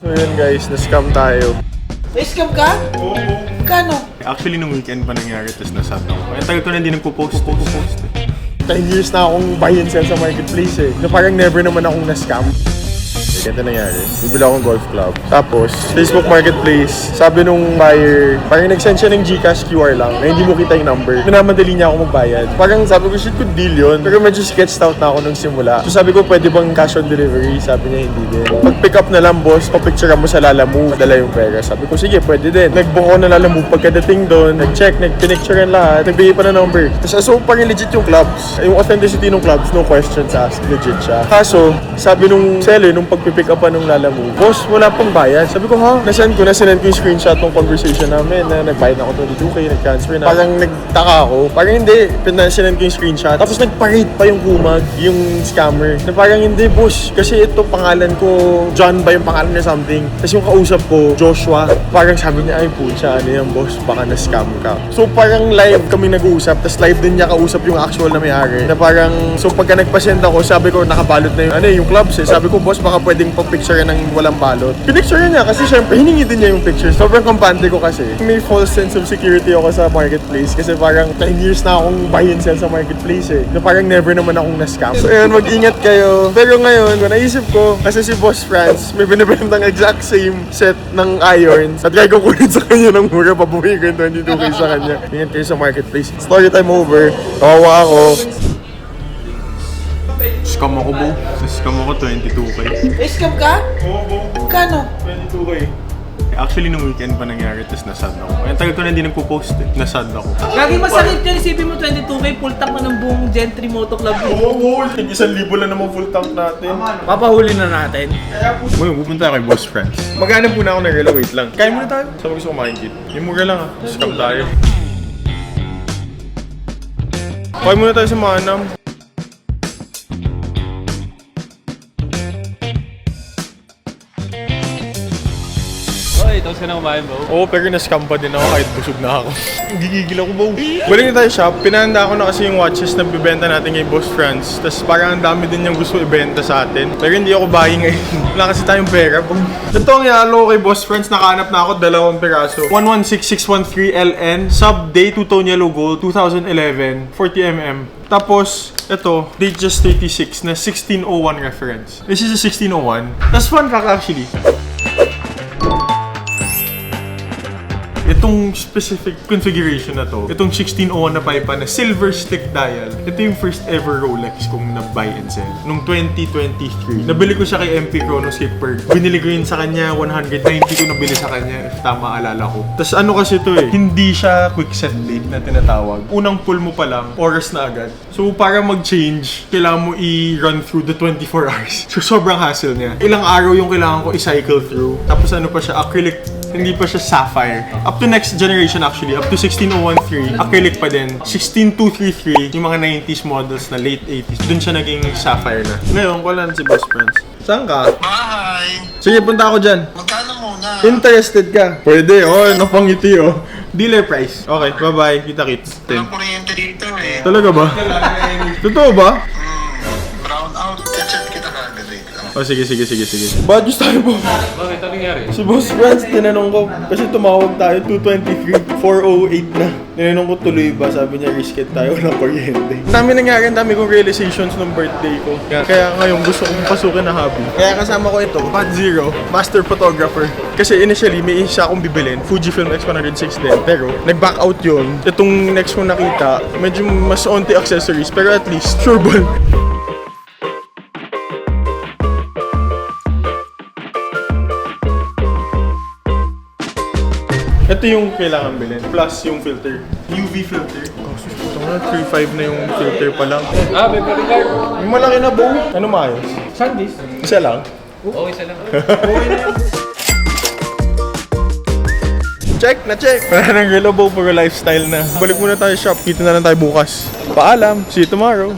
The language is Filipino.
So yun guys, na-scam tayo. Na-scam ka? Oo. Kano? Actually, nung weekend pa nangyari, tapos nasabi ko. Kaya tagal ko na hindi nagpo-post. 10 years na akong buy and sell sa marketplace eh. Na parang never naman akong na-scam. Ganito nangyari. Bibili akong golf club. Tapos, Facebook Marketplace, sabi nung buyer, parang nag-send siya ng GCash QR lang na hindi mo kita yung number. Minamadali niya ako magbayad. Parang sabi ko, shit, good deal yun. Pero medyo sketched out na ako nung simula. So sabi ko, pwede bang cash on delivery? Sabi niya, hindi din. Pag-pick up na lang, boss, papicture mo sa Lalamove, dala yung pera. Sabi ko, sige, pwede din. Nag-book ako na Lalamove. Pagkadating doon, nag-check, nag-pinicturean lahat, nagbigay pa na number. Tapos, so parang legit yung clubs. Yung authenticity ng clubs, no questions asked, legit siya. Kaso, sabi nung seller, nung pag-pick up pa nung Lalamove, boss, wala pang bayad. Sabi ko, ha? Nasend ko yung screenshot ng conversation namin na nagbayad ako 22K, nag-transfer na. Parang nagtaka ako. Parang hindi, sinend ko yung screenshot. Tapos nag-parade pa yung kumag, yung scammer. Na parang hindi, boss. Kasi ito, pangalan ko, John ba yung pangalan niya something. Tapos yung kausap ko, Joshua. Parang sabi niya, ay pucha, ano yan, boss? Baka na-scam ka. So parang live kami nag-uusap. Tapos live din niya kausap yung actual na may-ari. Na parang, so pagka nagpasend ako, sabi ko, nakabalot na yung clubs eh. Sabi ko, boss, baka pwedeng picture ng walang balot. Pinicture niya kasi syempre hiningi din niya yung pictures. Sobrang kampante ko kasi. May false sense of security ako sa marketplace kasi parang 10 years na akong buy and sell sa marketplace eh. Na parang never naman akong na-scam. So ayun, mag-ingat kayo. Pero ngayon, naisip ko, kasi si Boss Franz, may binibentang exact same set ng irons. At kaya kukunin sa kanya ng mura, pabuhin ko yung 22K sa kanya. Ingat kayo sa marketplace. Story time over. Kawawa ako. Scam ako, Bo. Scam ako 22K. Na-scam ka? Oo, Bo. Kano? 22K. Actually, nung weekend pa nangyari, tapos nasad ako. Kaya tagal ko na hindi nagpo-post eh. Nasad ako. Lagi masakit yan, isipin mo 22K, full tank na ng buong Gentry Moto Club. Oo, 1,000 lang naman full tank natin. Papahuli na natin. Ngayon, pupunta ako kay Boss Franz. Maghanap muna ako ng relo, wait lang. Kain muna tayo. Saan mo gusto kumain, kid? Yung mura lang ah. Scam tayo. Kain muna tayo sa Manam. Tapos ka na kumain, bro? Oo, pero na-scam pa din ako kahit busog na ako. Gigigil ako, Bo. Balik na tayo shop. Pinahanda ko na kasi yung watches na bibenta natin kay Boss Franz. Tapos parang ang dami din yung gusto ibenta sa atin. Pero hindi ako buying ngayon. Wala kasi tayong pera. Ito ang yalo kay Boss Franz. Nakahanap na ako 2 piraso. 116613LN. Sub-day 2-tone yellow gold. 2011. 40mm. Tapos, ito, date just 36 na 1601 reference. This is a 1601. That's fun fact actually. Itong specific configuration na to, itong 1601 na pipa na silver stick dial, ito yung first ever Rolex kong na-buy and sell. Nung 2023, nabili ko siya kay MP Chronoscape Perk. Binili ko yun sa kanya, 190 ko nabili sa kanya, if tama alala ko. Tapos ano kasi ito eh, hindi siya quick set date na tinatawag. Unang pull mo pa lang, oras na agad. So para mag-change, kailangan mo i-run through the 24 hours. So sobrang hassle niya. Ilang araw yung kailangan ko i-cycle through. Tapos ano pa siya, acrylic. Hindi pa siya sapphire. Up to next generation actually, up to 16013, acrylic pa din. 16233, yung mga 90s models na late 80s, dun siya naging sapphire na. Ngayon, wala na si Boss Franz. Saan ka? Bahay! Sige, punta ako dyan. Magkano muna? Interested ka? Pwede, napangiti oh. Dealer price. Okay, bye-bye. Kita-kits. Walang kuryente dito eh. Talaga ba? Totoo ba? Brown out. Chat kita kagad eh. Oh, sige. Bad news tayo po. Bakit? Ano nangyari? Si Boss Franz, tinanong ko, kasi tumawag tayo, 223, 408 na. Tinanong ko tuloy ba, sabi niya, risket tayo ng kuryente. Ang dami nangyari, ang dami kong realizations nung birthday ko. Kaya ngayon gusto kong pasukin na hobby. Kaya kasama ko ito, Pat Zero, master photographer. Kasi initially, may isa akong bibilin, Fujifilm X106 din. Pero, nag-back out yun. Itong next kong nakita, medyo mas onti accessories, pero at least, sureball. Ito yung kailangan bilhin. Plus yung filter. UV filter. Oh, sus, putang na. 3.5 na yung filter pa lang. May bodyguard. Yung malaki na bow. Ano maayos? Sandis? Isa lang. Oo, isa lang. Check na check. Wala nang relo bow, puro lifestyle na. Balik muna tayo shop. Kita na lang tayo bukas. Paalam. See you tomorrow.